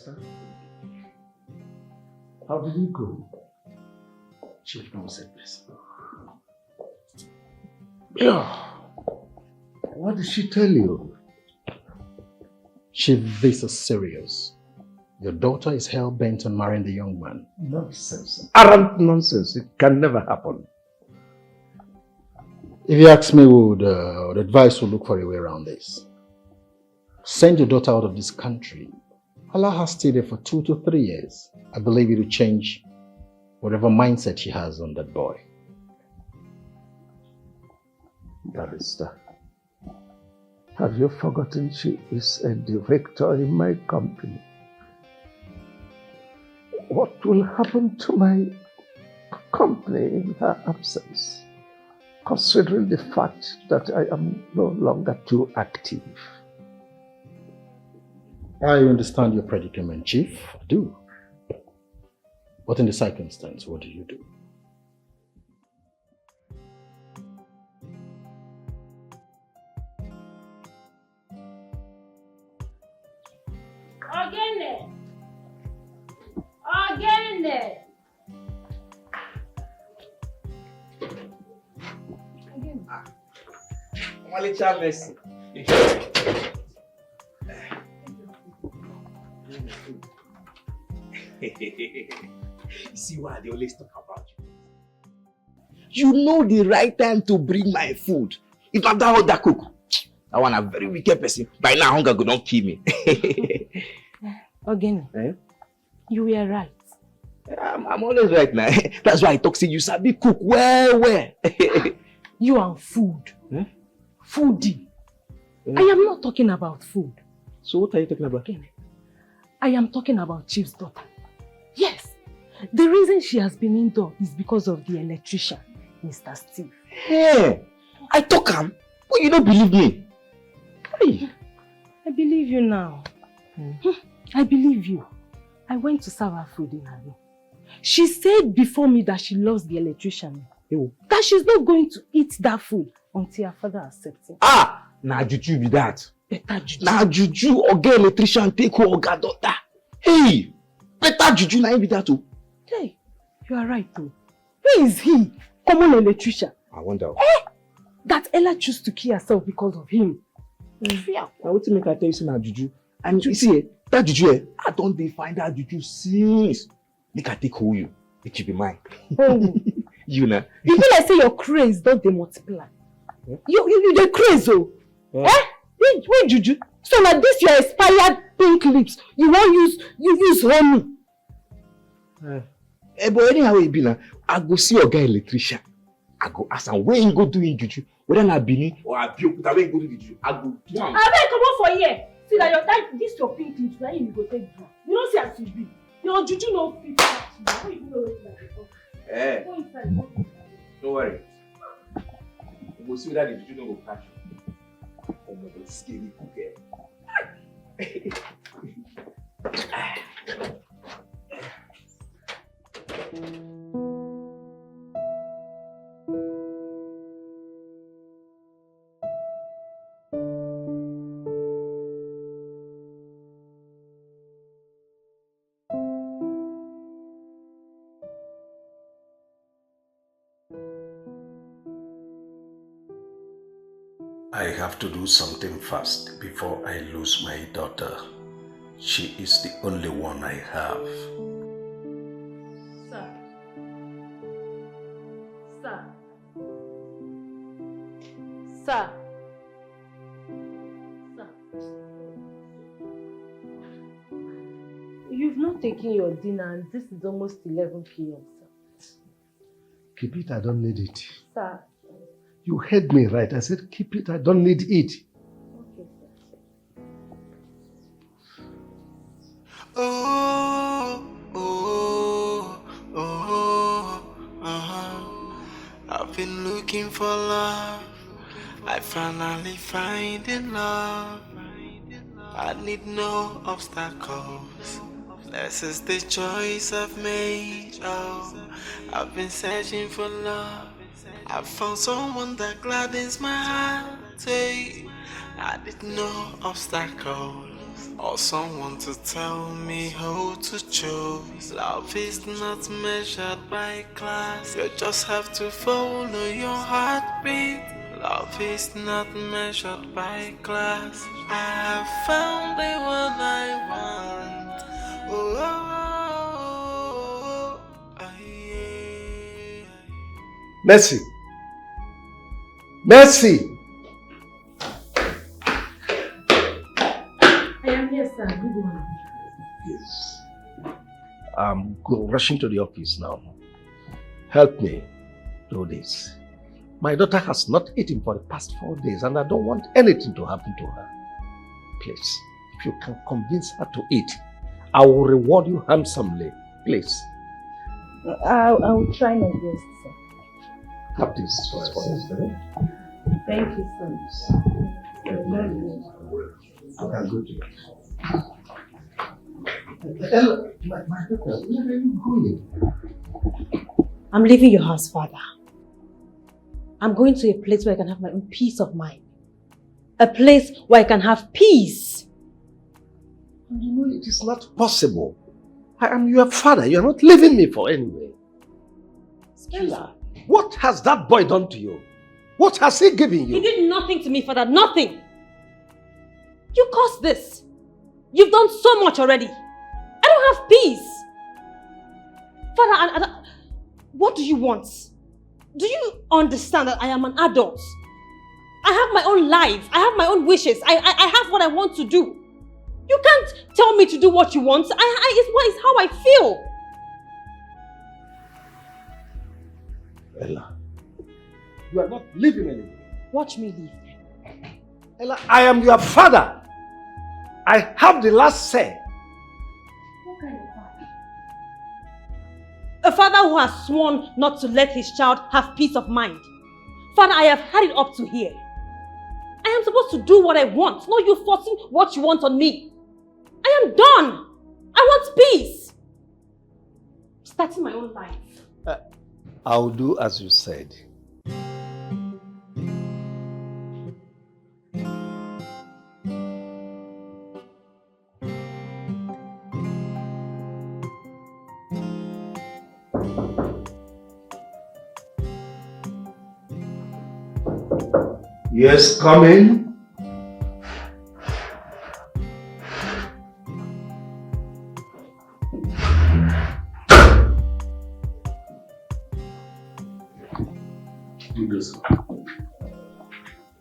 Barrister? How did it go? Chief, no said this. Yeah. What did she tell you? Chief, this is serious. Your daughter is hell-bent on marrying the young man. Nonsense. Arrant nonsense. It can never happen. If you ask me, would advise to look for a way around this. Send your daughter out of this country. Allow her stay there for 2 to 3 years. I believe it will change whatever mindset she has on that boy. Barrister, have you forgotten she is a director in my company? What will happen to my company in her absence, considering the fact that I am no longer too active? I understand your predicament, Chief. I do. But in the circumstance, what do you do? Mercy. You see why they always talk about you? You know the right time to bring my food. If not that other cook, I want a very wicked person. By now, hunger go don't kill me. Again, you were right. I'm always right now. That's why I talk to you. Sabi cook well. You and food. Foodie. I am not talking about food. So what are you talking about? I am talking about Chief's daughter. Yes. The reason she has been indoor is because of the electrician, Mr. Steve. Hey, I talk him, but you don't believe me. Hey. I believe you now. I believe you. I went to serve her food in her room. She said before me that she loves the electrician. That she's not going to eat that food until her father accepts it. Nah, juju be that. Better juju. Nah, juju, oga electrician take her oga daughter. Hey, better juju na be that too. Hey, you are right too. Where is he? Common electrician. I wonder. That Ella chose to kill herself because of him. Yeah. Now what make I tell you say na juju? And you see, that juju, I don't find that juju since. Make I take hold you. It should be mine. Oh. You know. You feel like say your craze don't they multiply? Yeah? You the craze oh. Yeah. Wait, juju. So like this your expired pink lips. You won't use honey. But anyhow it be now, I go see your guy electrician. I go ask him where he go do in juju. Whether na Bini or Abiyokuta where he go do the juju. I go do am. I come on for here. See that your time this your pink lips. Now you go take do. You don't see as you be. Your juju no fit. How you know what like before? Go inside. Don't worry. You go see whether the juju no go catch you. Oh my God, scary cookie. I have to do something fast before I lose my daughter. She is the only one I have. Sir. Sir. Sir. Sir. You've not taken your dinner and this is almost 11 p.m. sir. Keep it, I don't need it. Sir. You heard me right. I said, keep it, I don't need it. Okay, sir. I've been looking for love. I finally find in love. I need no obstacles. This is the choice I've made. Oh, I've been searching for love. I found someone that gladdens my heart. Hey, I need no obstacle. or someone to tell me how to choose. Love is not measured by class. You just have to follow your heartbeat. Love is not measured by class. I have found the one I want. Oh, Mercy! Mercy! I am here, sir. Good morning. Yes. I'm rushing to the office now. Help me do this. My daughter has not eaten for the past 4 days and I don't want anything to happen to her. Please, if you can convince her to eat, I will reward you handsomely. Please. I will try my best, sir. Have this for us. Thank you, sir. I'm good. Ella, my daughter, where are you going? I'm leaving your house, Father. I'm going to a place where I can have my own peace of mind. A place where I can have peace. You know, it is not possible. I am your father. You are not leaving me for anywhere. Ella, what has that boy done to you? What has he given you? He did nothing to me, Father. Nothing. You caused this. You've done so much already. I don't have peace. Father, what do you want? Do you understand that I am an adult? I have my own life. I have my own wishes. I have what I want to do. You can't tell me to do what you want. It's how I feel. Ella, you are not leaving anywhere. Watch me leave. Ella, I am your father. I have the last say. What kind of father? A father who has sworn not to let his child have peace of mind. Father, I have had it up to here. I am supposed to do what I want, not you forcing what you want on me. I am done. I want peace. Starting my own life. I'll do as you said. Yes, come in.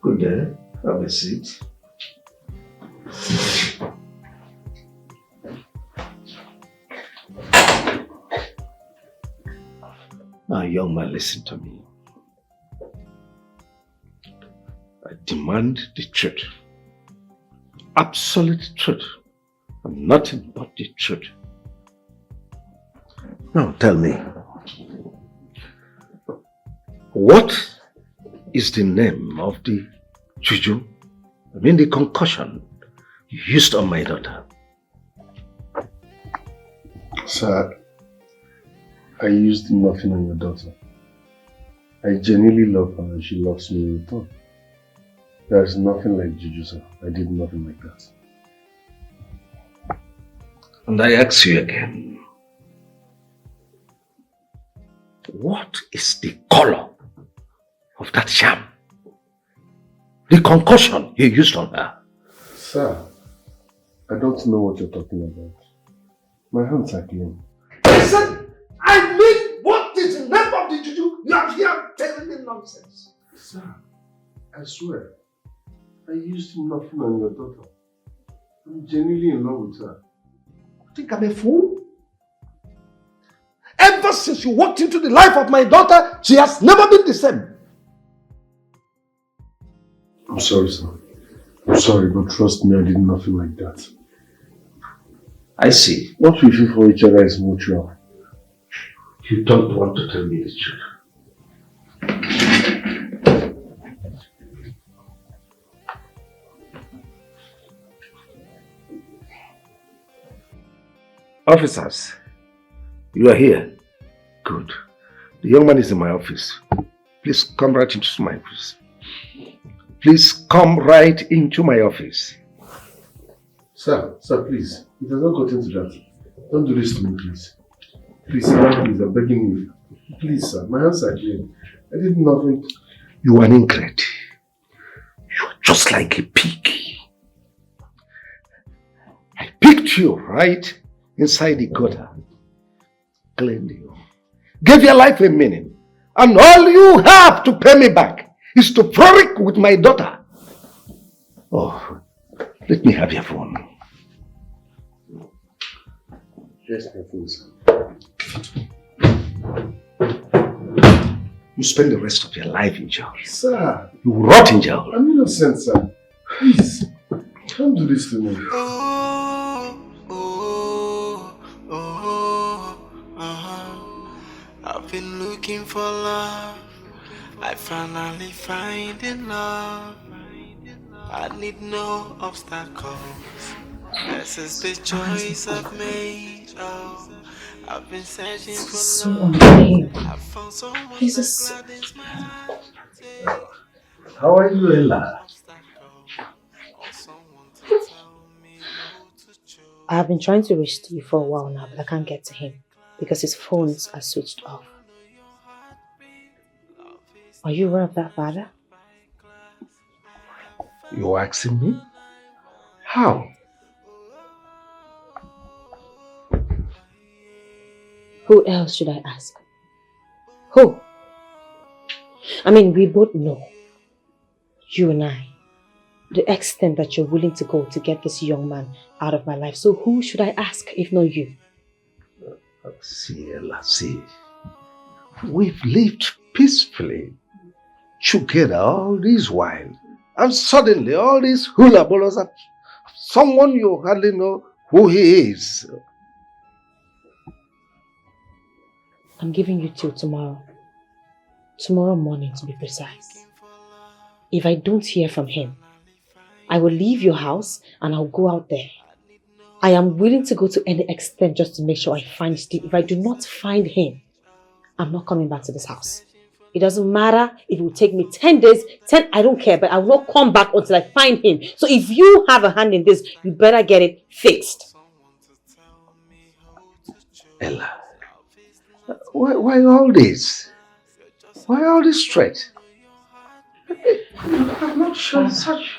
Good day. Have a seat. Now, young man, listen to me. I demand the truth. Absolute truth. And nothing but the truth. Now, tell me. What is the name of the juju? I mean the concussion you used on my daughter? Sir, I used nothing on your daughter. I genuinely love her and she loves me in return. There is nothing like juju, sir. I did nothing like that. And I ask you again, what is the color of that sham? The concussion you used on her? Sir, I don't know what you're talking about. My hands are clean. Listen, I mean, what is the name of the juju you are here telling me nonsense? Sir, I swear, I used nothing on your daughter. I'm genuinely in love with her. You think I'm a fool? Ever since you walked into the life of my daughter, she has never been the same. I'm sorry, sir. I'm sorry, but trust me, I did nothing like that. I see. What we feel for each other is mutual. You don't want to tell me the truth. Officers, you are here. Good. The young man is in my office. Please come right into my office. Please come right into my office. Sir, please. It has not gotten to that. Don't do this to me, please. Please, sir, please, I'm begging you. Please, sir, my hands are clean. I did nothing. You are an ingrate. You're just like a pig. I picked you right inside the gutter, cleaned you, gave your life a meaning, and all you have to pay me back is to frolic with my daughter. Oh, let me have your phone. Yes, my phone, sir. You spend the rest of your life in jail. Sir! You rot in jail. I'm innocent, sir. Please, don't do this to me. I've been looking for love. I finally find in love. I need no obstacles. This is the choice I've made. Oh, I've been searching for so love. unfair. I found someone This that is... gladdens my heart. How are you, Ella? I have been trying to reach Steve for a while now, but I can't get to him because his phones are switched off. Are you aware of that, Father? You're asking me? How? Who else should I ask? Who? I mean, we both know, you and I, the extent that you're willing to go to get this young man out of my life. So who should I ask if not you? See, Ella, see. We've lived peacefully together all this while. And suddenly all these hula balls are someone you hardly know who he is. I'm giving you till tomorrow. Tomorrow morning, to be precise. If I don't hear from him, I will leave your house and I'll go out there. I am willing to go to any extent just to make sure I find Steve. If I do not find him, I'm not coming back to this house. It doesn't matter if it will take me 10 days, I don't care, but I will not come back until I find him. So if you have a hand in this, you better get it fixed. Ella, why all this? Why all this threat? I'm not sure such...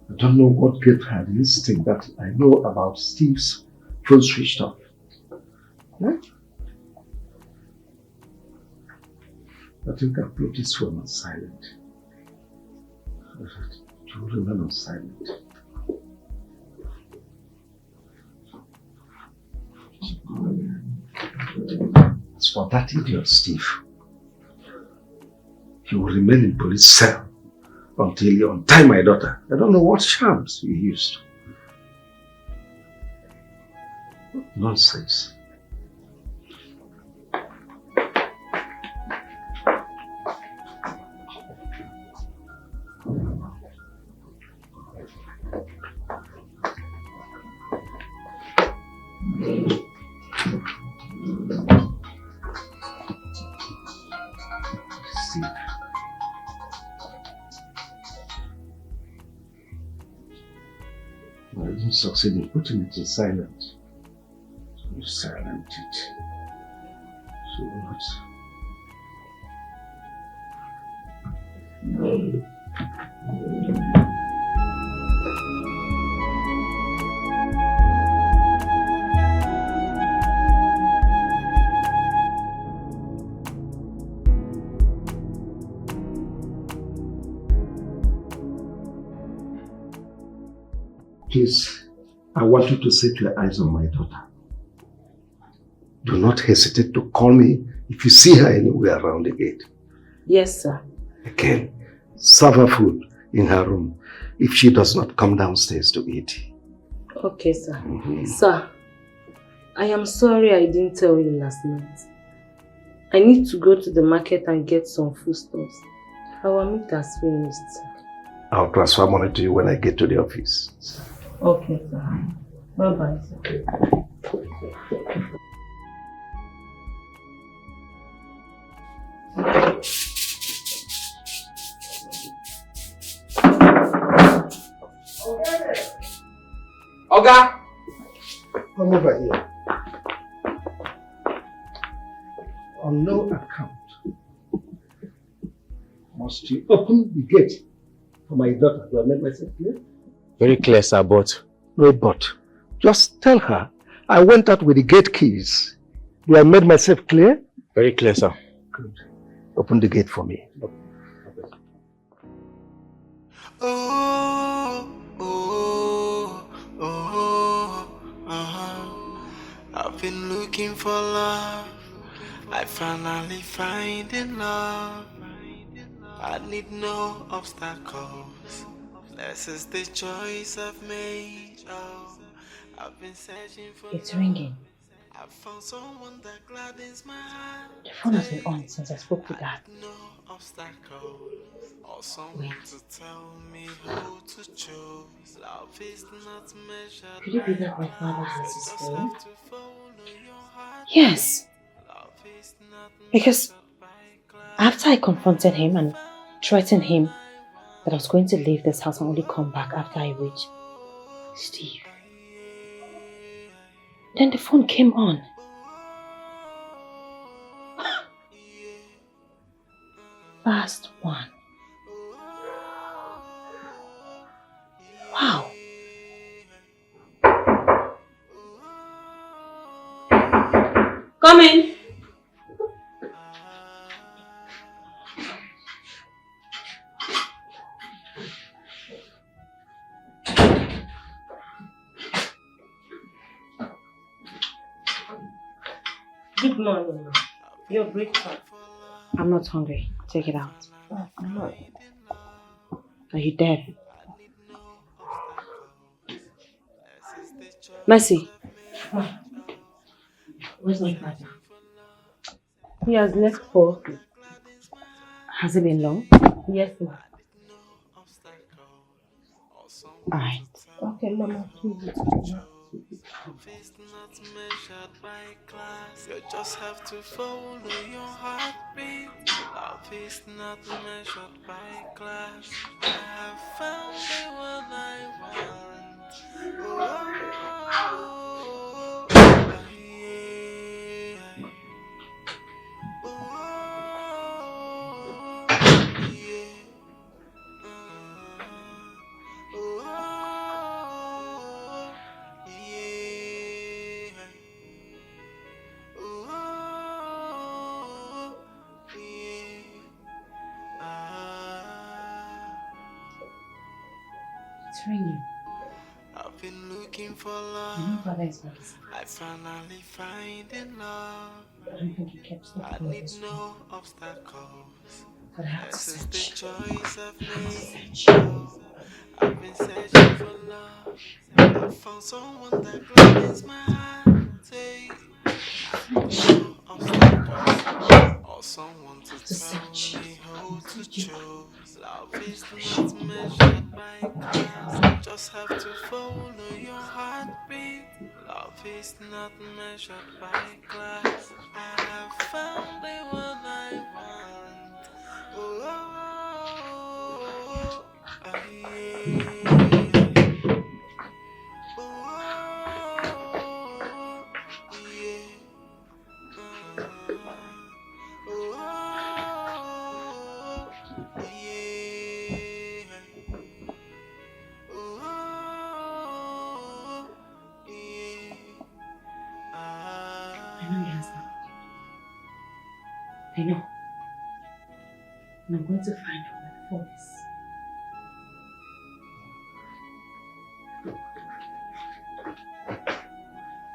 I don't know what gave her the instinct that I know about Steve's phone switched off. Huh? I think I put this phone on silent. To remain on silent. As for that idiot Steve, he will remain in police cell until you untie my daughter. I don't know what charms you used. Nonsense. Steve. I didn't succeed in putting it in silent. So you silent it. So what? Please, I want you to set your eyes on my daughter. Do not hesitate to call me if you see her anywhere around the gate. Yes, sir. Again, serve her food in her room if she does not come downstairs to eat. Okay, sir. Sir, I am sorry I didn't tell you last night. I need to go to the market and get some foodstuffs. Our meat has finished. I'll transfer money to you when I get to the office. Okay, sir. Bye-bye, sir. Oga! Come over here. On no account must you open the gate for my daughter. Do I make myself clear? Very clear, sir, but... No, but. Just tell her I went out with the gate keys. Do I made myself clear? Very clear, sir. Good. Open the gate for me. I've been looking for love. I finally find in love. I need no obstacles. This is the choice I've made. Oh, I've been searching for. It's ringing. I found someone that gladdens my heart. The phone has been on since I spoke to Dad. No obstacles. Or someone to tell me who to choose. Love is not measured. Could it be that my father has his phone? Yes. Because after I confronted him and threatened him that I was going to leave this house and only come back after I reach Steve, then the phone came on. Fast one. Wow. Come in. Good morning. Your breakfast. I'm not hungry. Take it out. Oh, I'm not. Are you deaf? Mercy. Where's my father? He has left for office. Has it been long? Yes, ma'am. Alright. Okay, Mama, please. You just have to follow your heartbeat. Love is not measured by class. I have found the one I want. It's ringing. I've been looking for love. I know Father is not listening. I finally find in love. I don't think he kept I looking at need this no phone. obstacles. But I have to This is the search. choice I've I must made. search. I've been searching for love. I found someone that gladdens my heart. No obstacles. Or someone to tell me who to choose. Love is not measured by class. Just have to follow your heartbeat. Love is not measured by class. I have found the one I want. I know he has that. I know. And I'm going to find out where the phone is.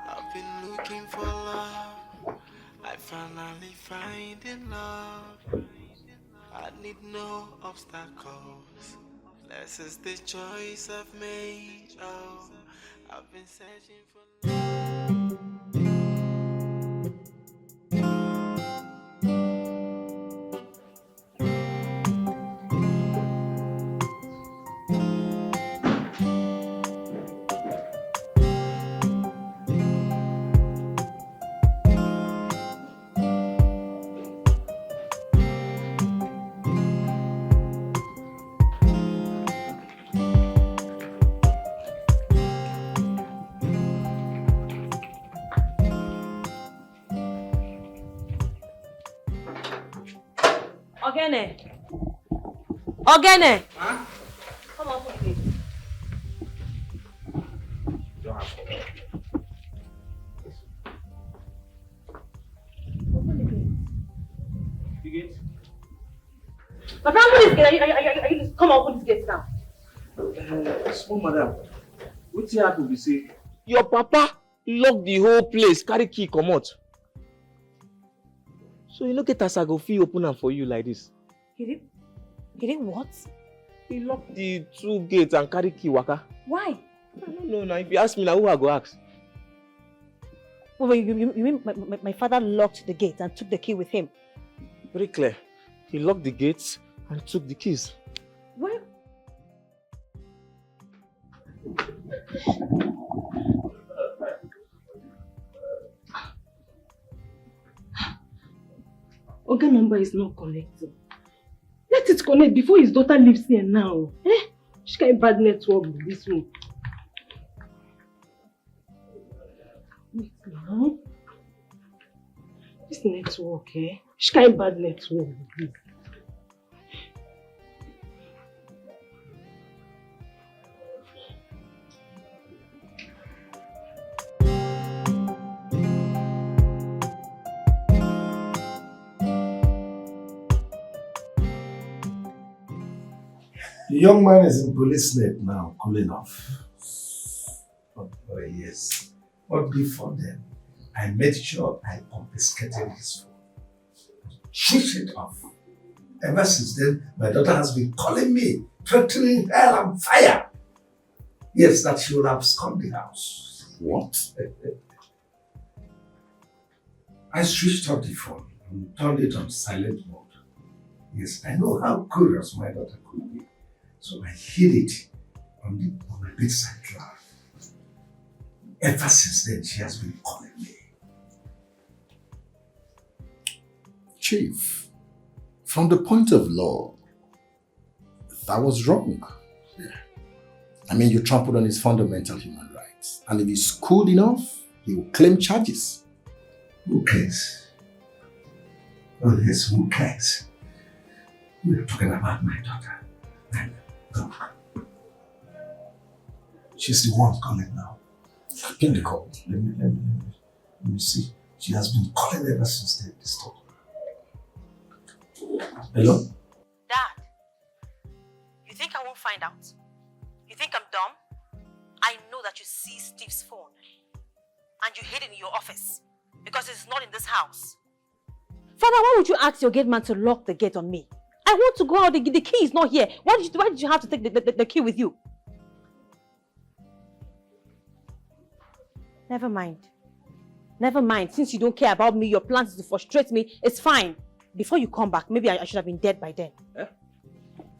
I've been looking for love. I finally find in love. I need no obstacles. This is the choice I've made. Oh, I've been searching for love. Ogene! Ogene! Huh? Come on, please. Don't have to. The gate? But now, open this gate. Are you come on, open this gate now. Small madam, what's happened? You say your papa locked the whole place, carry key, come out. So you look at us, I go feel open am for you like this. He did what? He locked the 2 gates and carry key, waka. Why? I don't know now. If you ask me now, who I go ask? Wait, you mean my father locked the gate and took the key with him? Very clear. He locked the gates and took the keys. Well, Oga number is not connecting. Let it connect before his daughter leaves here now. She got a bad network with this one. Wait now. This network, She got a bad network with this. The young man is in police net now, cooling off. Oh yes. But before then, I made sure I confiscated his phone. Switch it off. Ever since then, my daughter has been calling me, threatening hell and fire. Yes, that she will abscond the house. What? I switched off the phone and turned it on silent mode. Yes, I know how curious my daughter could be. So I hid it on my bedside drawer. Ever since then, she has been calling me. Chief, from the point of law, that was wrong. Yeah. I mean, you trampled on his fundamental human rights. And if he's cool enough, he will claim charges. Who cares? Oh yes, who cares? We're talking about my daughter. And look, she's the one calling now. Pick the call. Let me see. She has been calling ever since they disturbed her. Hello? Dad, you think I won't find out? You think I'm dumb? I know that you see Steve's phone and you hid it in your office because it's not in this house. Father, why would you ask your gate man to lock the gate on me? I want to go out, the key is not here. Why did you have to take the key with you? Never mind. Never mind. Since you don't care about me, your plans is to frustrate me, it's fine. Before you come back, maybe I should have been dead by then.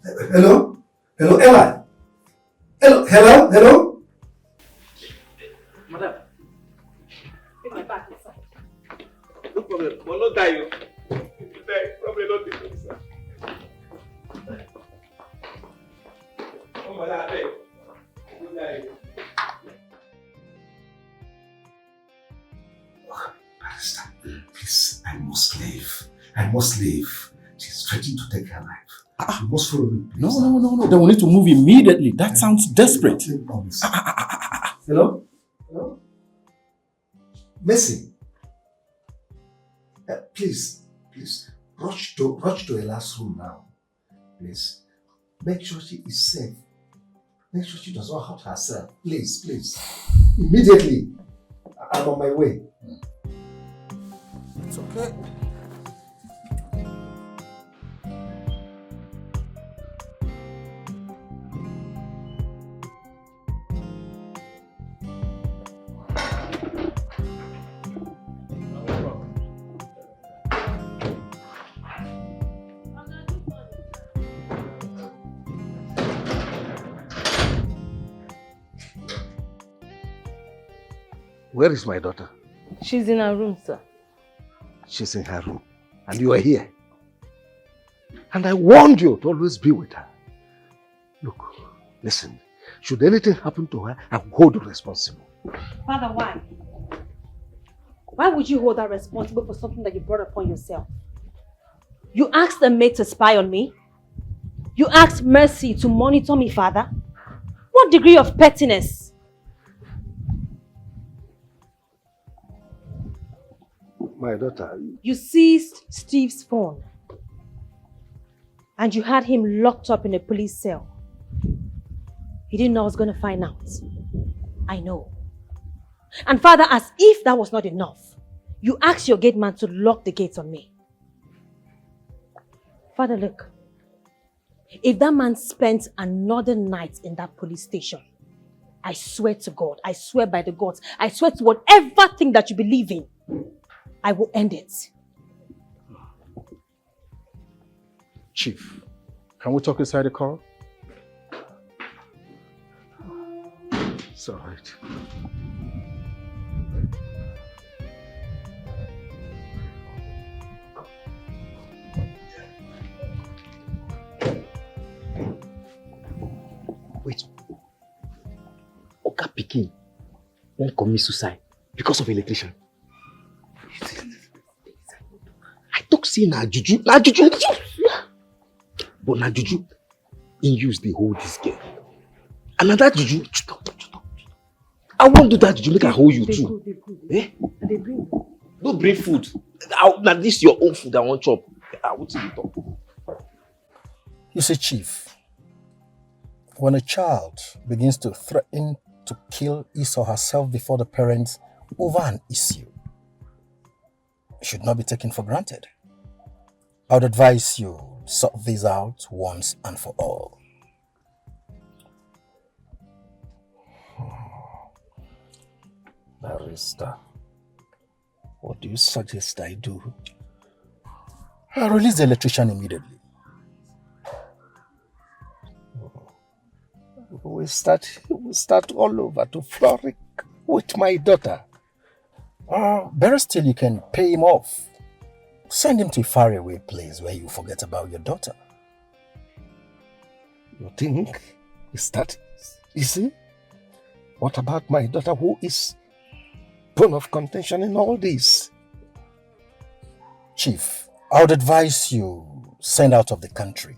Hello? Hello, Ella? Hello? Madam. Take my back inside. No problem. We'll not die, you. Probably not take it, sir. Oh, madam, hey. Good night. Barrister, please, I must leave. She's threatening to take her life. You must follow me, please. No. Then we need to move immediately. That sounds desperate. Hello? Messi. Please, rush to Ella's room now. Please. Make sure she is safe. Make sure she does not hurt herself. Please. Immediately. I'm on my way. It's okay. Where is my daughter? She's in her room, sir. She's in her room. And you are here. And I warned you to always be with her. Look, listen. Should anything happen to her, I will hold you responsible. Father, why? Why would you hold her responsible for something that you brought upon yourself? You asked a maid to spy on me? You asked Mercy to monitor me, Father? What degree of pettiness? My daughter... You seized Steve's phone. And you had him locked up in a police cell. You didn't know I was going to find out. I know. And Father, as if that was not enough, you asked your gate man to lock the gates on me. Father, look. If that man spent another night in that police station, I swear to God, I swear by the gods, I swear to whatever thing that you believe in, I will end it. Chief, can we talk inside the car? It's all right. Wait. Oga Pikin won't commit suicide because of electrician. I talk say na juju. But na juju in use they hold this girl. And na that juju. I won't do that juju, make I hold you too. They bring. Don't bring food. Now this your own food I want chop. I want to talk. You see, Chief, when a child begins to threaten to kill his or herself before the parents over an issue, it should not be taken for granted. I would advise you sort this out once and for all. Barrister, what do you suggest I do? I'll release the electrician immediately. We start all over to frolic with my daughter. Better still, you can pay him off. Send him to a faraway place where you forget about your daughter. You think is that easy? What about my daughter who is bone of contention in all this? Chief, I would advise you send out of the country.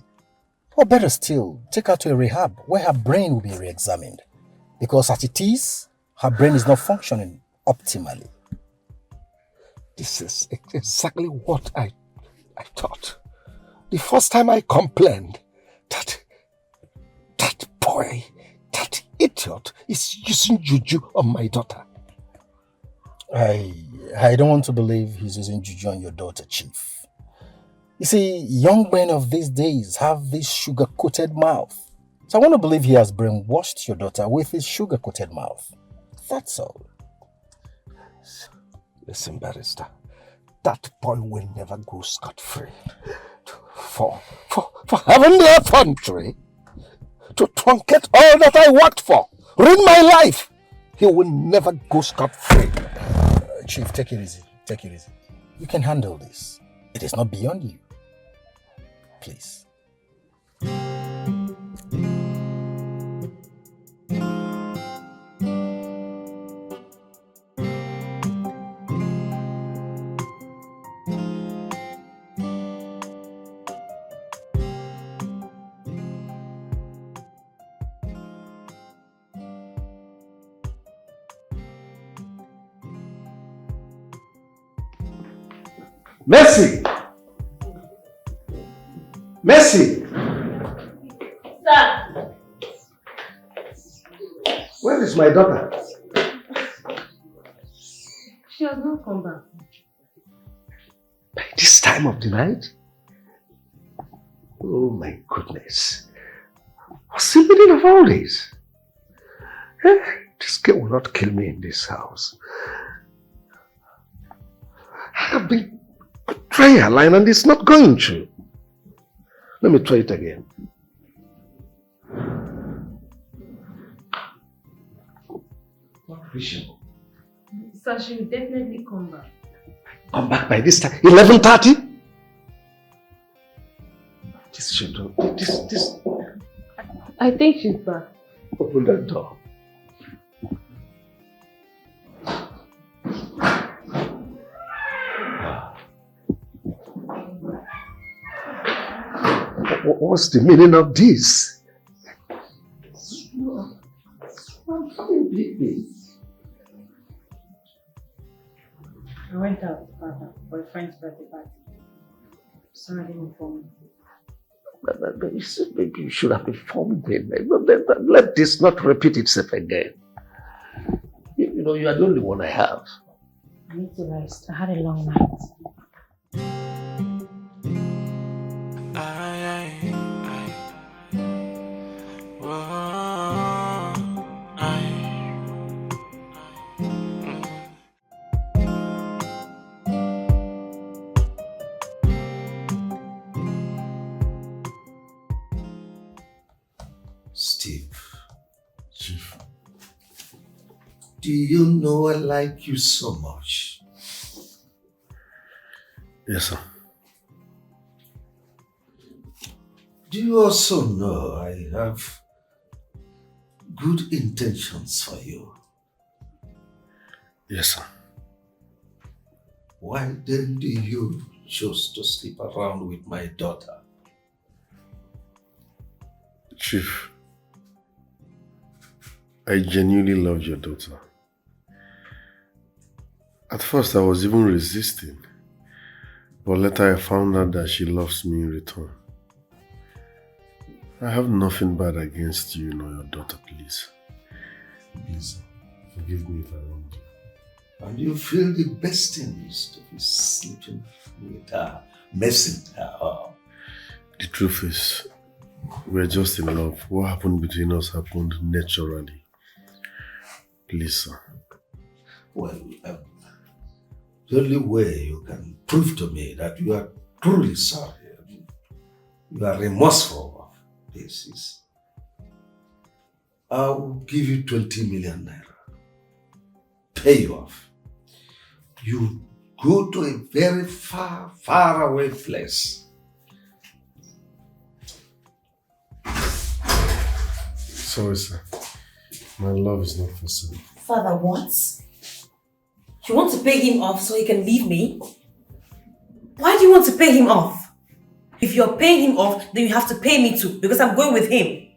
Or better still, take her to a rehab where her brain will be re-examined. Because as it is, her brain is not functioning optimally. This is exactly what I thought. The first time I complained that boy, that idiot is using juju on my daughter. I don't want to believe he's using juju on your daughter, Chief. You see, young men of these days have this sugar-coated mouth. So I want to believe he has brainwashed your daughter with his sugar-coated mouth. That's all. Listen, Barrister, that boy will never go scot-free. For having the effrontery to truncate all that I worked for, ruin my life, he will never go scot-free. Chief, take it easy. Take it easy. You can handle this. It is not beyond you. Please. Mercy! Mercy! Sir! Where is my daughter? She has not come back. By this time of the night? Oh my goodness. What's the meaning of all this? This girl will not kill me in this house. I have been trying her line and it's not going to. Let me try it again. Not reachable. Sir, she will definitely come back. Come back by this time? 11:30? This should do. This. I think she's back. Open that door. What's the meaning of this? I went out, Father, for a friend's birthday party. Sorry I didn't inform you. Maybe you should have informed me. Let this not repeat itself again. You know, you are the only one I have. I need to rest. I had a long night. Steve, Chief, do you know I like you so much? Yes, sir. Do you also know I have good intentions for you? Yes, sir. Why then do you choose to sleep around with my daughter? Chief, I genuinely love your daughter. At first I was even resisting, but later I found out that she loves me in return. I have nothing bad against you nor your daughter, please. Please, forgive me if I wronged you. And you feel the best thing is to be sleeping with her, messing her up. The truth is, we're just in love. What happened between us happened naturally. Please, sir. Well, the only way you can prove to me that you are truly sorry, you are remorseful of this is, I'll give you 20 million naira. Pay you off. You go to a very far, far away place. Sorry, sir. My love is not for sale. Father, what? You want to pay him off so he can leave me? Why do you want to pay him off? If you're paying him off, then you have to pay me too, because I'm going with him.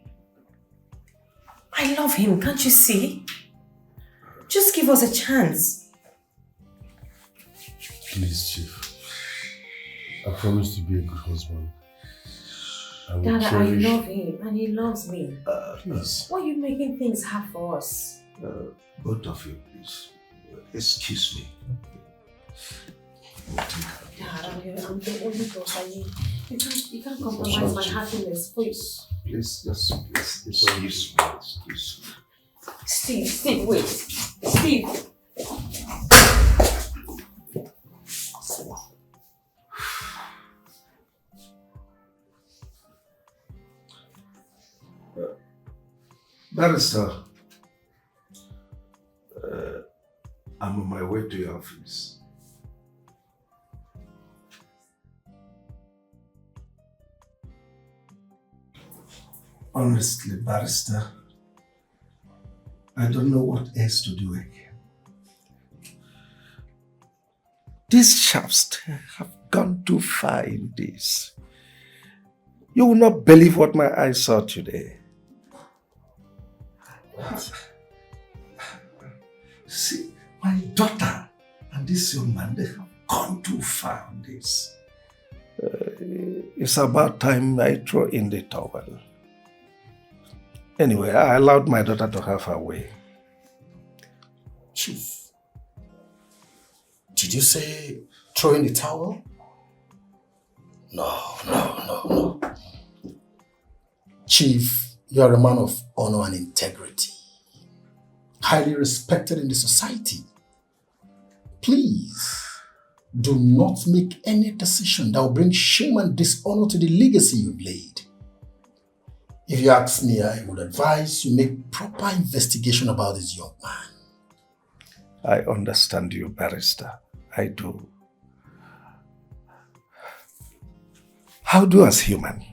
I love him, can't you see? Just give us a chance. Please, Chief. I promise to be a good husband. I will Dada, I cherish... love him and he loves me. Please. Why are you making things hard for us? Both of you, please. Excuse me. Dad, I'm the only daughter. You can't compromise my happiness, please. Please, just please, excuse me. Excuse me. Steve, wait. Steve. Barrister, I'm on my way to your office. Honestly, Barrister, I don't know what else to do again. These chaps have gone too far in this. You will not believe what my eyes saw today. See, my daughter and this young man, they have gone too far on this. It's about time I throw in the towel. Anyway, I allowed my daughter to have her way. Chief, did you say throw in the towel? No. Chief, you are a man of honor and integrity, highly respected in the society. Please, do not make any decision that will bring shame and dishonor to the legacy you've laid. If you ask me, I would advise you make proper investigation about this young man. I understand you, barrister. I do. How do as human?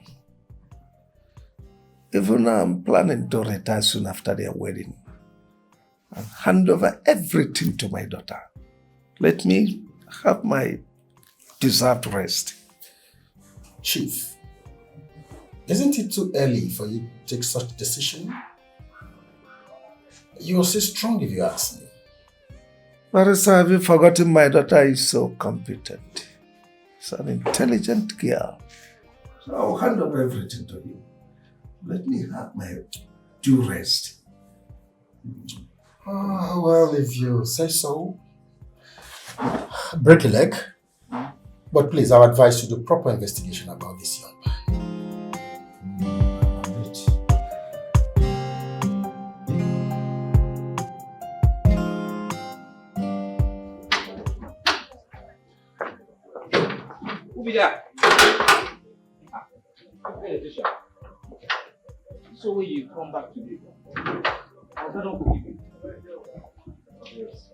Even I'm planning to retire soon after their wedding and hand over everything to my daughter. Let me have my deserved rest. Chief, isn't it too early for you to take such decision? You're so strong if you ask me. Marissa, have you forgotten my daughter is so competent? She's an intelligent girl. So I'll hand over everything to you. Let me have my due rest. Oh, well, if you say so. Break a leg. But please, I'll advise you to do proper investigation about this young man. Who be that? Hey, Tisha. So when you come back today, I don't believe you. Yes.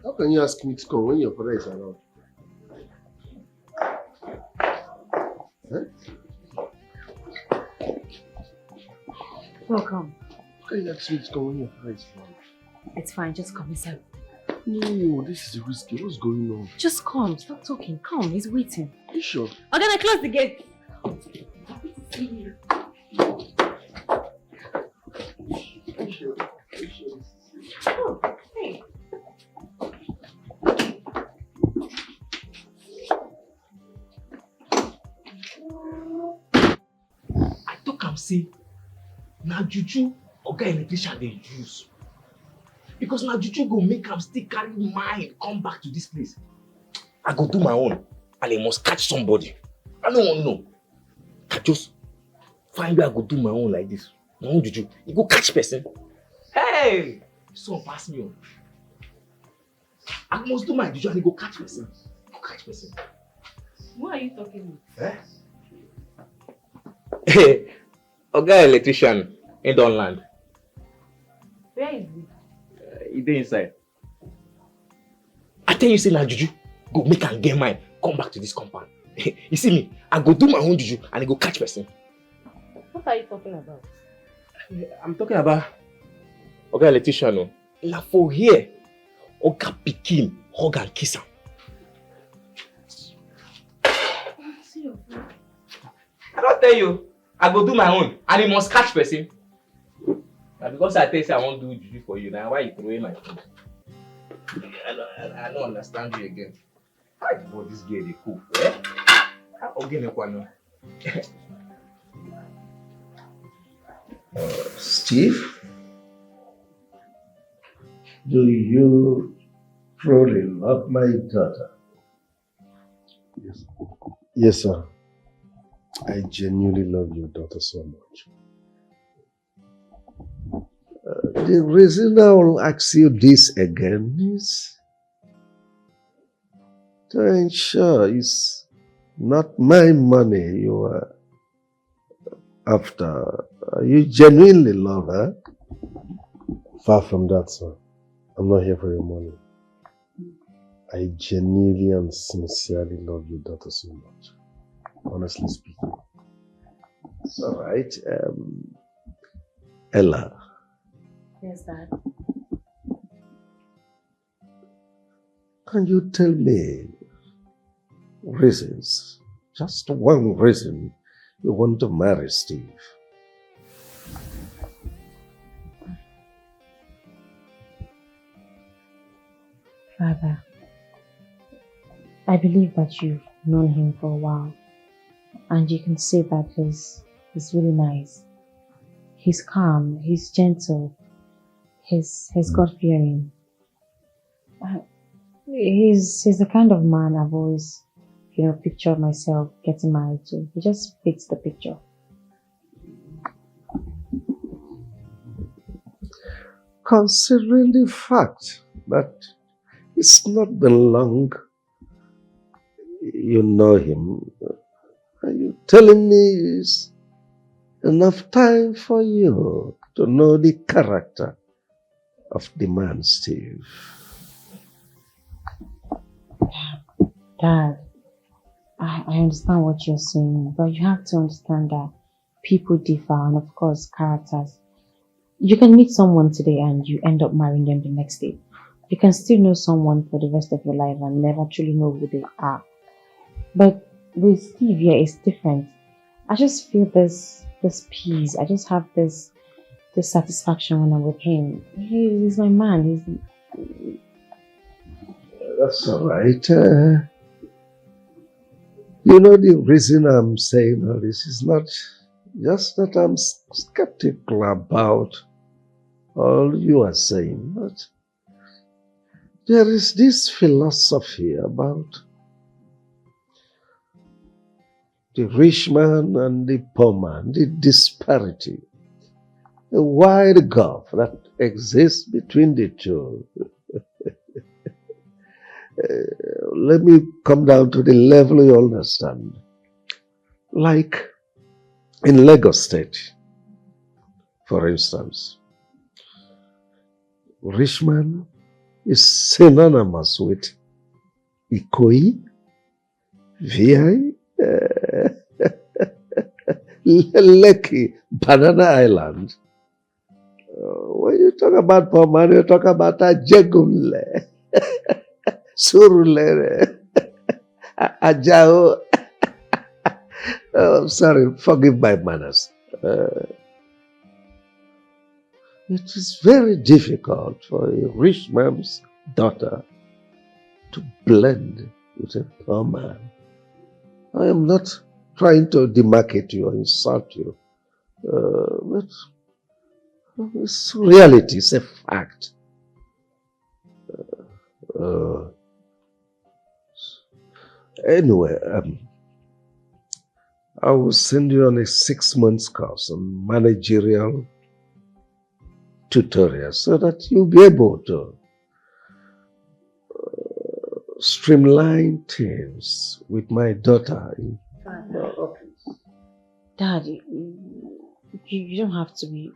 How can you ask me to come when your father is around? Welcome. How can you ask me to come when your father is around? It's fine, just come inside. No, this is risky. What's going on? Just come, stop talking. Come, he's waiting. Are you sure? I'm gonna close the gate. Oh, hey. I talk am say, na juju oga electrician dey use. Because na juju go make am still carry mind come back to this place. I go do my own and I must catch somebody. I no wan know. I just find where I go do my own like this. My own juju, you go catch person. Hey! Son pass me on. I must do my juju and he go catch person. Go catch person. Who are you talking with? Eh? Hey, oga electrician in don land. Where is he? He dey inside. I tell you say na juju go make am get mind come back to this compound. You see me, I go do my own juju and I go catch person. What are you talking about? I'm talking about oga electrician o. Na for here oga pikin hug and kiss am. See your phone. I don tell you, I go do my own and he must catch person. Na because I tell you say I wan do juju for you, na why you throw away my phone. I don't understand you again. How but this girl dey cook? Eh? How ogene kwano? Steve, do you truly love my daughter? Yes. Yes, sir. I genuinely love your daughter so much. The reason I will ask you this again is to ensure it's not my money you are after. You genuinely love her. Far from that, sir. I'm not here for your money. I genuinely and sincerely love your daughter so much. Honestly speaking. It's all right. Ella. Yes, Dad. Can you tell me reasons, just one reason you want to marry Steve? Father, I believe that you've known him for a while, and you can see that he's really nice. He's calm, he's gentle, he's God-fearing. He's the kind of man I've always, pictured myself getting married to. He just fits the picture. Considering the fact that It's not been long. You know him. Are you telling me it's enough time for you to know the character of the man, Steve? Dad, I understand what you're saying, but you have to understand that people differ and of course characters. You can meet someone today and you end up marrying them the next day. You can still know someone for the rest of your life and never truly know who they are. But with Steve here, it's different. I just feel this peace. I just have this satisfaction when I'm with him. He's my man. That's all right. You know, the reason I'm saying all this is not just that I'm skeptical about all you are saying, but there is this philosophy about the rich man and the poor man, the disparity, the wide gulf that exists between the two. Let me come down to the level you understand. Like in Lagos State, for instance, rich man is synonymous with Ikoyi, VI, Lekki, Banana Island. When you talk about poor man, you talk about Ajegunle, Surulere, Ajao. Oh, sorry, forgive my manners. It is very difficult for a rich man's daughter to blend with a poor man. I am not trying to demarcate you or insult you, but it's reality, it's a fact. Anyway, I will send you on a 6-month course on managerial tutorial so that you'll be able to streamline things with my daughter in my office. Dad, you don't have to be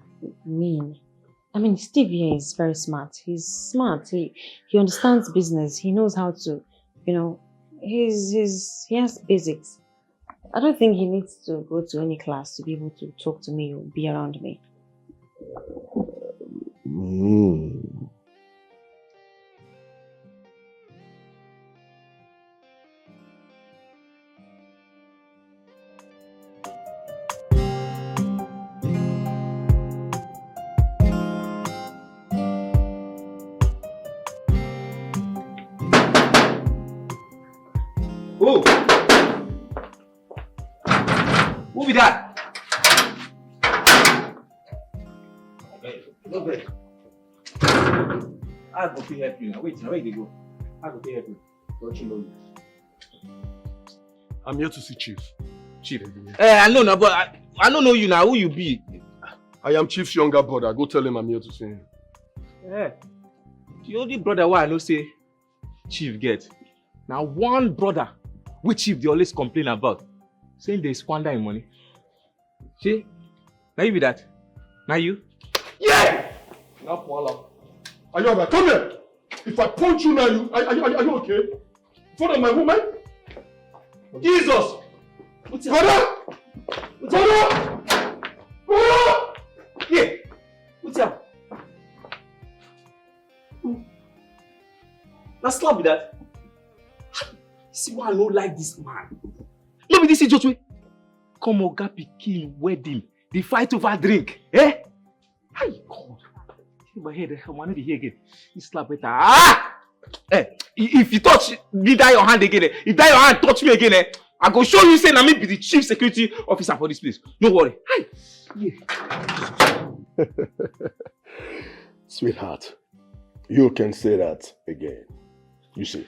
mean. I mean, Steve here is very smart. He's smart. He understands business. He knows how to, he has basics. I don't think he needs to go to any class to be able to talk to me or be around me. Who? Who be that? Go back. I go to help you now. Wait, now where they go? I go to help you. Don't you know you? I'm here to see Chief. Chief. I know now, but I don't know you now. Who you be? I am Chief's younger brother. Go tell him I'm here to see him. Yeah. The only brother why I know say Chief get. Now one brother which Chief they always complain about. Saying they squander him money. See? Now you be that? Now you? Yeah! Now voila. Are you alright? Come here! If I punch you now, are you okay? In front of my woman? Jesus! Brother! Brother! Brother! Yeah! What's up? Now slap with that. See why I don't like this man. Look at this just way. Come Oga Pikin wedding. The fight over drink. Eh? Hi God. In my head, I want to hear again. This slap better. Ah! Eh, if you touch me, die your hand again. If die your hand, touch me again. I go show you say na me be the chief security officer for this place. No worry. Hi. Yeah. Sweetheart, you can say that again. You see,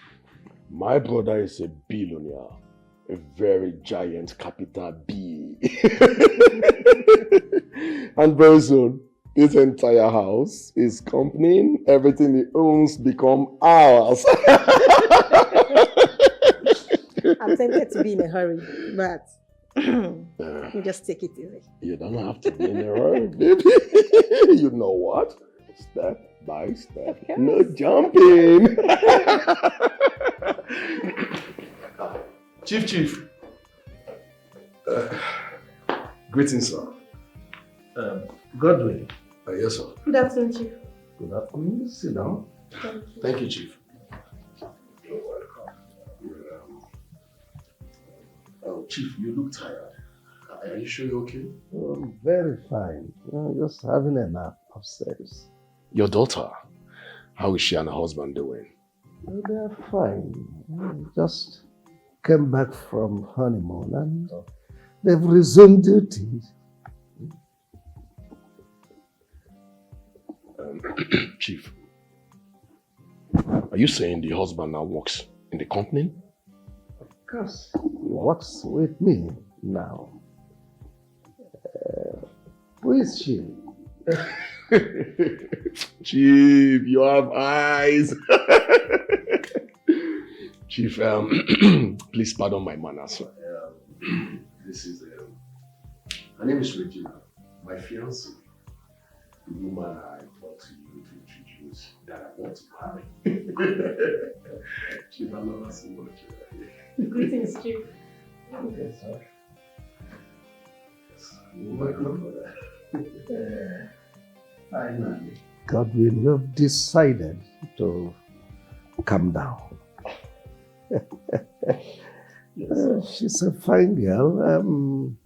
my brother is a billionaire. A very giant capital B. And very soon, His entire house, his company, everything he owns become ours. I'm tempted to be in a hurry, but you just take it easy. You don't have to be in a hurry, baby. You know what? Step by step. No jumping. Chief. Greetings, sir. Godwin. Yes, sir. Good afternoon, Chief. Good afternoon. Sit down. Thank you, Chief. Chief, you look tired. Are you sure you're okay? I'm very fine. Just having a nap upstairs. Your daughter, how is she and her husband doing? They're fine. Just came back from honeymoon and they've resumed duties. Chief, are you saying the husband now works in the company? Of course, he works with me now. Who is she? Chief, you have eyes. Chief, please pardon my manners. This is, her name is Regina, my fiancée. The woman I brought to you to introduce that I want to marry. Chief, I love her so much. Greetings, Chief. Okay, sir. Finally. Godwin, you've decided to come down. She's a fine girl.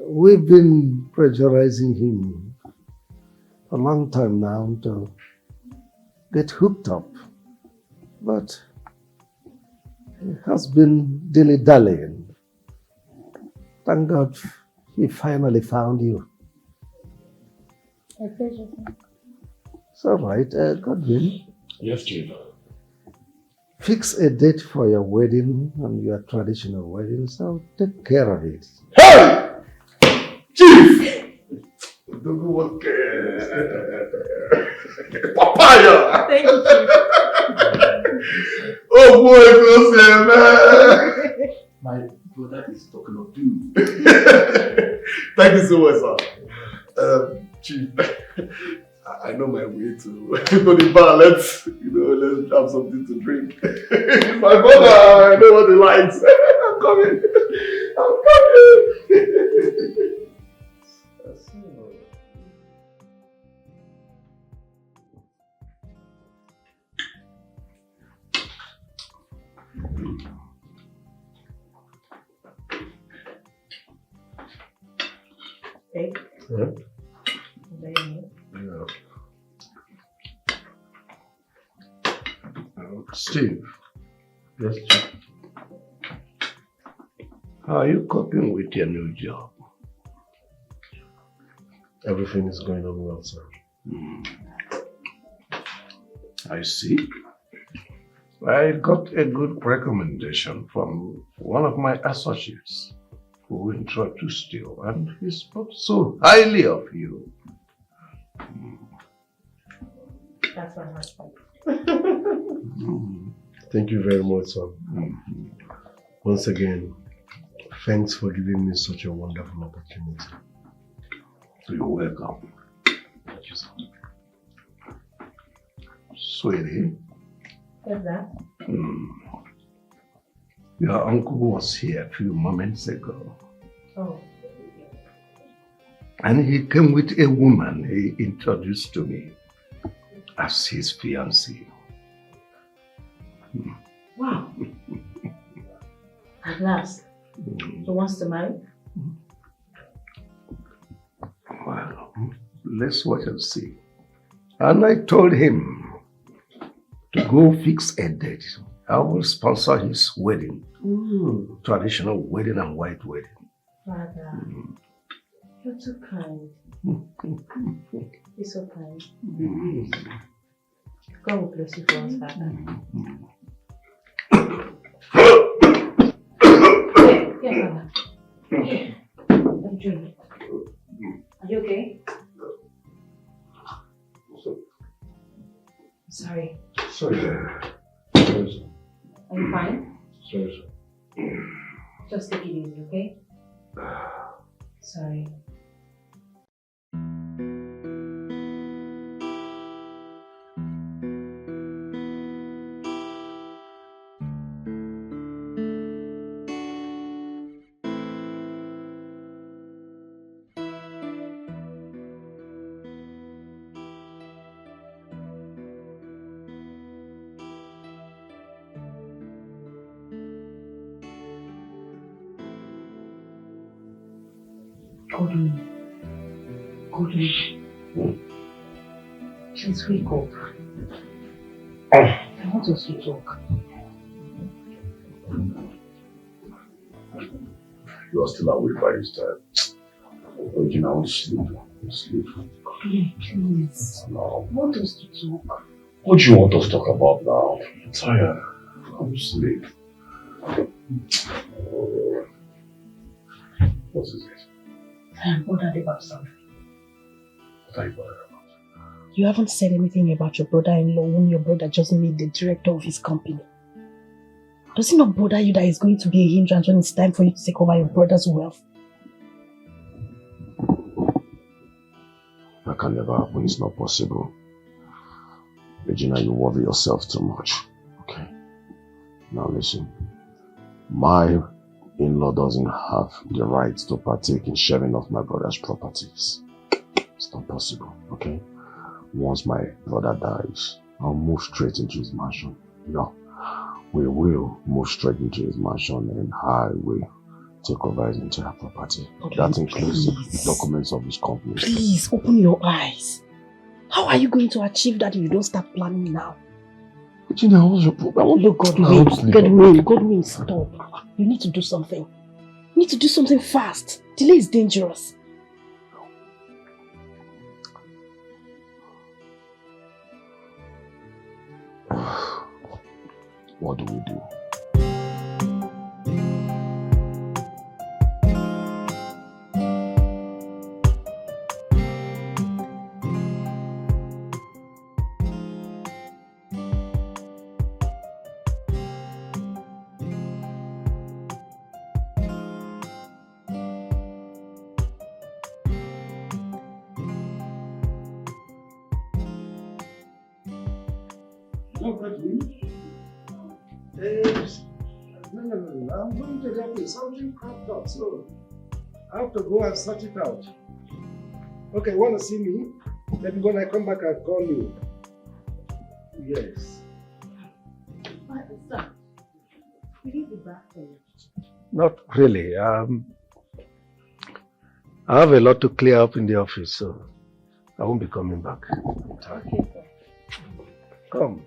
We've been pressurizing him for a long time now to get hooked up, but he has been dilly-dallying. Thank God he finally found you. My pleasure. It's all right, Godwin. Yes, Chief. Fix a date for your wedding and your traditional wedding, so take care of it. Hey! Chief! Papaya! Thank you, Chief. Oh boy, close man! My brother is talking of you. Thank you so much, sir. Chief, I know my way to the bar. Let's have something to drink. My brother, I know what he likes. I'm coming. Hey. Yeah. Yeah. Steve. Yes, Chief. How are you coping with your new job? Everything is going on well, sir. I see. I got a good recommendation from one of my associates who introduced you, and he spoke so highly of you. That's my husband. Thank you very much, sir. Once again, thanks for giving me such a wonderful opportunity. You're welcome. Thank you, sir. Sweetie, What's that? your uncle was here a few moments ago. Oh. And he came with a woman he introduced to me as his fiancée. Wow. At last. He wants to marry? Well, let's wait and see. And I told him to go fix a date. I will sponsor his wedding. Traditional wedding and white wedding. Father, you're too kind. You're so kind. God will bless you for us, Father. Yeah, Father. Let me drink. Sorry. Sorry, sir. Sorry, sir. Are you fine? Sorry, sir. Just take it easy, okay? Sorry. Godwin. Please wake up. I want us to talk. You are still awake by this time. Regina, I want to sleep. Sleep. Godwin, please. No. I want us to talk. What do you want us to talk about now? I'm tired. I want to sleep. What is it? I am bothered about something. What are you bothered about? You haven't said anything about your brother-in-law whom your brother just made the director of his company. Does it not bother you that it's going to be a hindrance when it's time for you to take over your brother's wealth? That can never happen. It's not possible. Regina, you worry yourself too much. Okay? Now listen. My in-law doesn't have the right to partake in sharing of my brother's properties. It's not possible, okay? Once my brother dies, I'll move straight into his mansion. No, we will move straight into his mansion and I will take over his entire property. Okay, that includes please. the documents of his company. Please, open your eyes. How are you going to achieve that if you don't start planning now? Regina, what's your problem? Look, Godwin, stop. You need to do something. You need to do something fast. Delay is dangerous. What do we do? No. I'm going to the office. Something cropped up, so I have to go and sort it out. Okay, want to see me? Then when I come back, I'll call you. Yes. Sir, will you be back for you? Not really. I have a lot to clear up in the office, so I won't be coming back. Okay, sir. Come.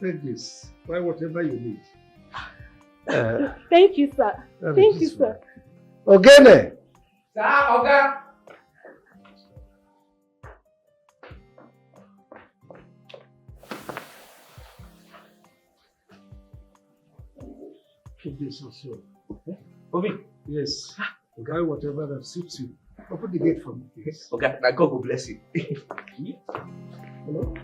Take this. Buy whatever you need. Thank you, sir. Thank you, sir. Ogene! Sir, Oga. Keep this also. Okay? Obi. Yes. Buy whatever that suits you. Open the gate for me, please. Okay, now God will bless you. Hello?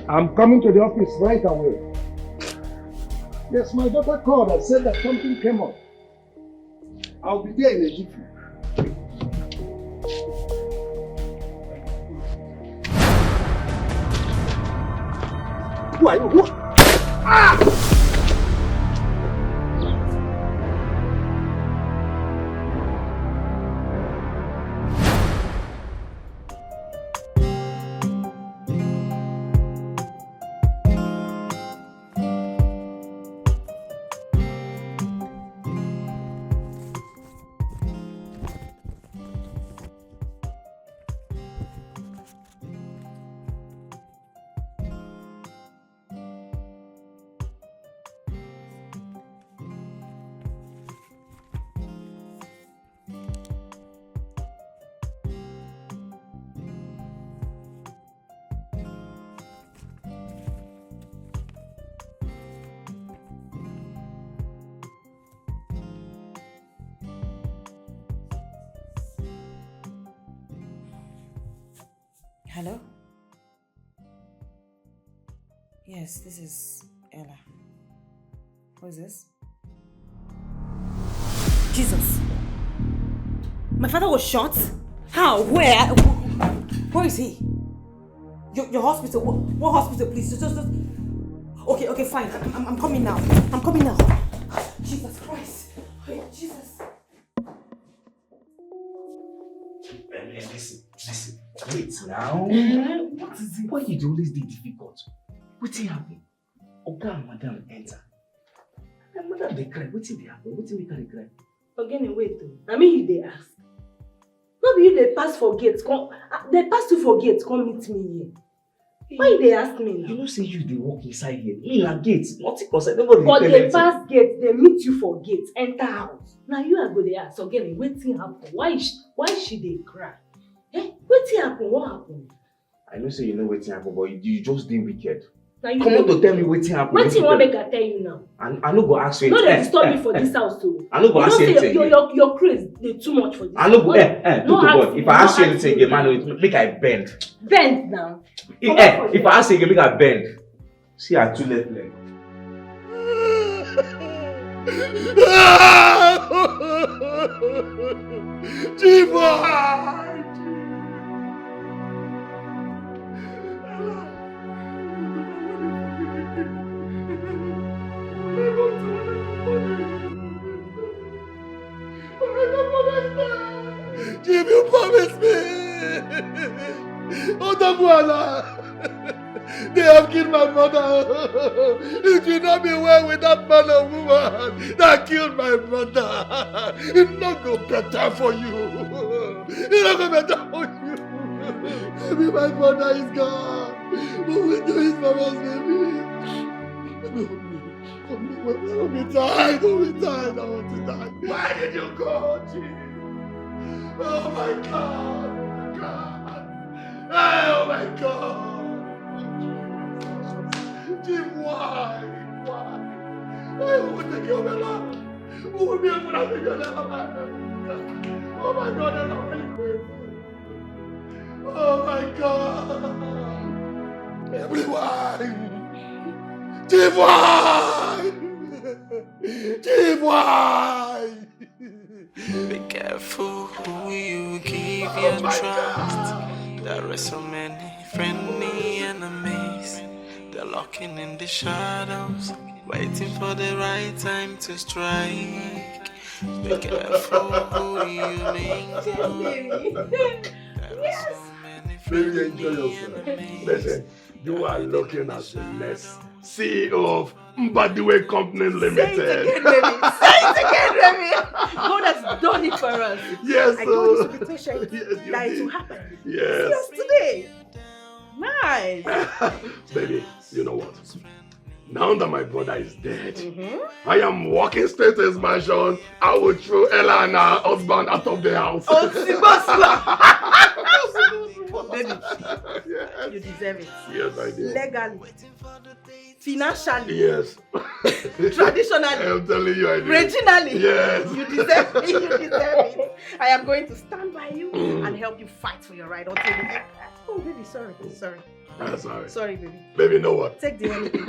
I'm coming to the office right away. Yes, my daughter called and said that something came up. I'll be there in a jiffy. Who are you? Who? Ah! Hello? Yes, this is Ella. Who is this? Jesus! My father was shot? How? Where? Where is he? Your hospital? What hospital, please? Just... Okay, fine. I'm coming now. I'm coming now. Jesus Christ. Hey, Jesus. Listen. Wait now. What is it? Why you dey always dey difficult? Wetin happen? Oga and madam enter. And madam dey cry. Wetin dey happen? Wetin make her dey cry? Again, wait though. I mean you dey ask. No be you dey pass for gate, come. They pass you for gate, come meet me here. Why you dey ask me now? You know say you dey walk inside here. Me na gate. Nothing concern. Nobody But dey they pass gate, they meet you for gate, enter house. Now you are go dey ask again, wetin happen? Why she dey cry? Wetin happen? What happened? I know say you know wetin happen, but you just dey wicked. Now you come on to tell me wetin happen. Wetin you want make I tell you now? I no go ask you. No dey disturb me for this house too. I no go ask you anything. Your craze dey too much for this. I no go. No God. If I ask you anything again, man, make I bend. Bend now. If I ask you again, make I bend. See, I two left leg. Jiboy! Jim, you promised me! Odaguala! They have killed my mother! It will not be well with that man or woman that killed my brother! It's not go better for you! It's not go better for you! Maybe my brother is gone! What will do is for us, baby? Don't be tired, don't be tired, I want to die. Why did you go, Jim? Oh my God! Oh my God! Oh my God! Jim, why? Why? Who would take your life? Who would be able to take your life? Oh my God, I love you. Oh my God! Everyone! Jim, why? Jim, why? Be careful who you give your trust. God. There are so many friendly enemies. They're lurking in the shadows, waiting for the right time to strike. Be careful who you make. Yes. Baby, enjoy yourself. Listen, you are looking at the next CEO of Mbadiwe Company Limited. Say it again, baby. Say it again, baby. God has done it for us. Yes, I told you to be patient. Yes, that it will happen. Yes. Yes, today. Nice. Baby, you know what? Now that my brother is dead, I am walking straight to his mansion. I will throw Ella and her husband out of the house. Baby, yes. you deserve it. Yes, I do. Legally, financially, yes. traditionally, I'm telling you, I do. regionally, yes. You deserve it. You deserve it. I am going to stand by you and help you fight for your right until you. Oh, baby, sorry. Sorry. Sorry, baby. Baby, you know what? Take the anything.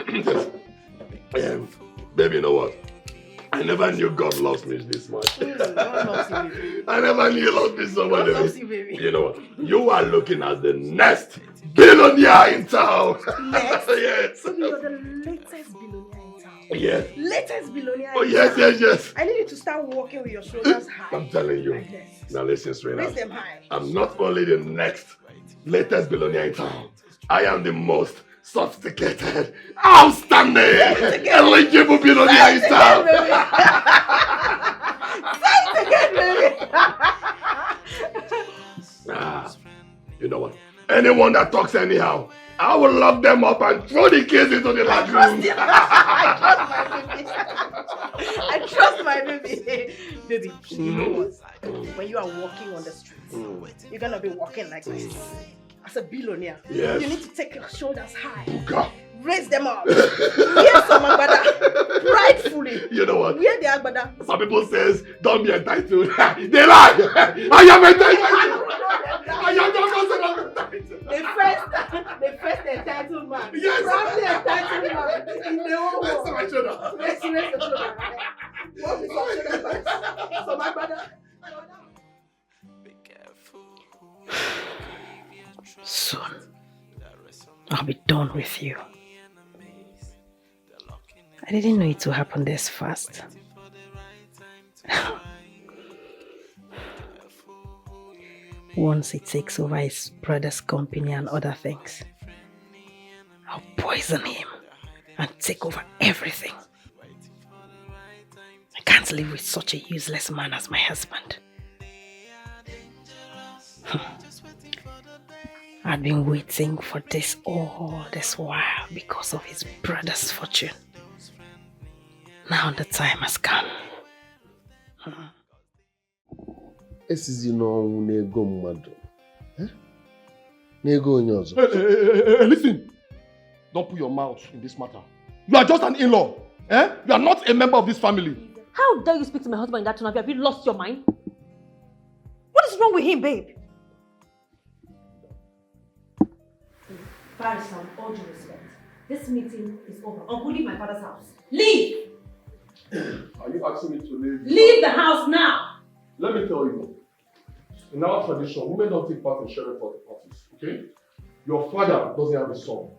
Baby, you know what? I never knew God loves me this much. God loves you, baby. I never knew you loved me so much. God loves you, baby. You know what? You are looking at the next billionaire in town. Next? Yes. So you're the latest billionaire in town. Yes. Latest billionaire Oh, in yes, town. yes. I need you to start walking with your shoulders high. I'm telling you. Like this. Now listen, Serena. Raise them high. I'm not only the next latest billionaire in town. I am the most sophisticated, outstanding, eligible billionaire in town. Say it again, baby. You know what? Anyone that talks anyhow, I will lock them up and throw the kids into the latrine. I trust my baby. Baby, you know what? When you are walking on the streets, you're gonna be walking like this. As a billionaire, yes. You need to take your shoulders high. Buga. Raise them up. Wear some agbada. Pridefully. You know what? Wear the agbada. Some people says, don't be entitled. They lie. I am entitled. I am entitled. The first entitled man. Yes. Proudly entitled man in the whole world. Raise my shoulder. Raise your shoulder. What is your shoulder first? Some agbada. Soon, I'll be done with you. I didn't know it would happen this fast. Once he takes over his brother's company and other things, I'll poison him and take over everything. I can't live with such a useless man as my husband. I'd been waiting for this all this while because of his brother's fortune. Now the time has come. Esizi n'ọnwụ n'ego mmadụ. N'ego onye ọzọ. Hey, listen. Don't put your mouth in this matter. You are just an in-law. You are not a member of this family. How dare you speak to my husband in that tone? Have you lost your mind? What is wrong with him, babe? Paris, with all due respect, this meeting is over. Uncle, leave my father's house. Leave! Are you asking me to leave? Leave the house now! Let me tell you. In our tradition, women don't take part in sharing parties, okay? Your father doesn't have a son.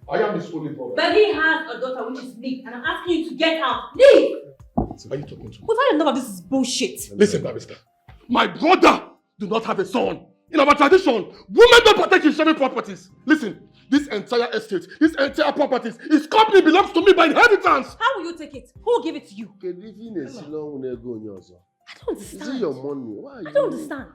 I am his only brother. But he has a daughter, which is me, and I'm asking you to get out. Leave! Are you talking to me? Without enough of this is bullshit. Listen, Barrister. My brother do not have a son. In our tradition, women don't protect in sharing properties. Listen, this entire estate, this entire properties, his company belongs to me by inheritance. How will you take it? Who will give it to you? Kedu ife ị na-esi n'ọnwụ n'ego onye ọzọ? I don't understand. Is it your money? Why are you? I don't understand.